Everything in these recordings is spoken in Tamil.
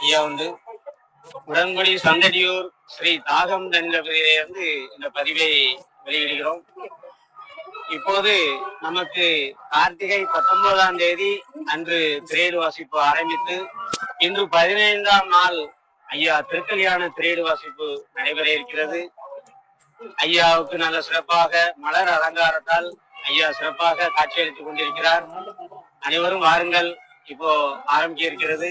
ஐயா உண்டு. உடன்குடி சந்தடியூர் ஸ்ரீ தாகம் என்ற பெயரிலிருந்து இந்த பதிவை வெளியிடுகிறோம். இப்போது நமக்கு கார்த்திகை 19ஆம் தேதி அன்று திரையீடு வாசிப்பு ஆரம்பித்து இன்று 15ஆம் நாள் ஐயா திருக்கல்யாண திரையீடு வாசிப்பு நடைபெற இருக்கிறது. ஐயாவுக்கு நல்ல சிறப்பாக மலர் அலங்காரத்தால் ஐயா சிறப்பாக காட்சியளித்துக் கொண்டிருக்கிறார். அனைவரும் வாருங்கள். இப்போ ஆரம்பிக்க இருக்கிறது.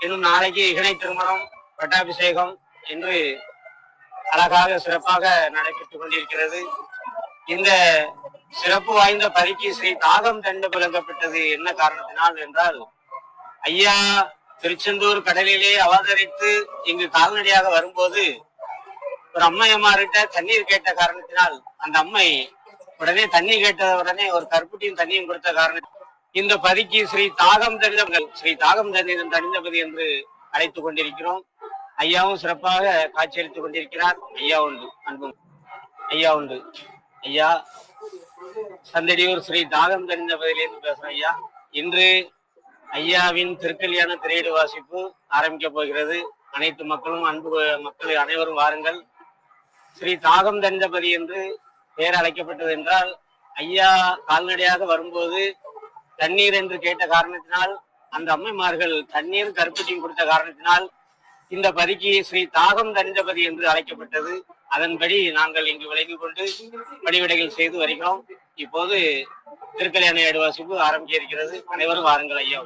இன்னும் நாளைக்கு இணை திருமணம், பட்டாபிஷேகம் என்று அழகாக சிறப்பாக நடைபெற்றுக் கொண்டிருக்கிறது. இந்த சிறப்பு வாய்ந்த பரிக்கு ஸ்ரீ தாகம் தண்டு விளங்கப்பட்டது என்ன காரணத்தினால் என்றால், ஐயா திருச்செந்தூர் கடலிலே அவதரித்து இங்கு கால்நடையாக வரும்போது ஒரு அம்மையம்மார்கிட்ட தண்ணீர் கேட்ட காரணத்தினால் அந்த அம்மை உடனே தண்ணி கேட்ட உடனே ஒரு கற்புட்டியும் தண்ணியும் கொடுத்த காரணம் இந்த பதிக்கு ஸ்ரீ தாகம் தணிந்தபதி என்று அழைத்துக் கொண்டிருக்கிறோம். ஐயாவும் சிறப்பாக காட்சியளித்துக் கொண்டிருக்கிறார். ஐயா உண்டு, அன்பும் ஐயா உண்டு. ஐயா சந்தடியூர் ஸ்ரீ தாகம் தணிந்தபதியிலிருந்து பேசுறேன். ஐயா, இன்று ஐயாவின் திருக்கல்யாண திரையீடு வாசிப்பு ஆரம்பிக்க போகிறது. அனைத்து மக்களும், அன்பு மக்கள் அனைவரும் வாருங்கள். ஸ்ரீ தாகம் தணிந்தபதி என்று பெயர் அழைக்கப்பட்டது என்றால், ஐயா கால்நடையாக வரும்போது தண்ணீர் என்று கேட்ட காரணத்தினால் அந்த அம்மைமார்கள் தண்ணீர் கருப்பட்டியும் கொடுத்த காரணத்தினால் இந்த பதிக்கு ஸ்ரீ தாகம் தணிந்தபதி என்று அழைக்கப்பட்டது. அதன்படி நாங்கள் இங்கு விலகிக் கொண்டு பணிவிடைகள் செய்து வருகிறோம். இப்போது திருக்கல்யாண வாசிப்பு ஆரம்பிக்க இருக்கிறது. அனைவரும் வாருங்கள். ஐயா.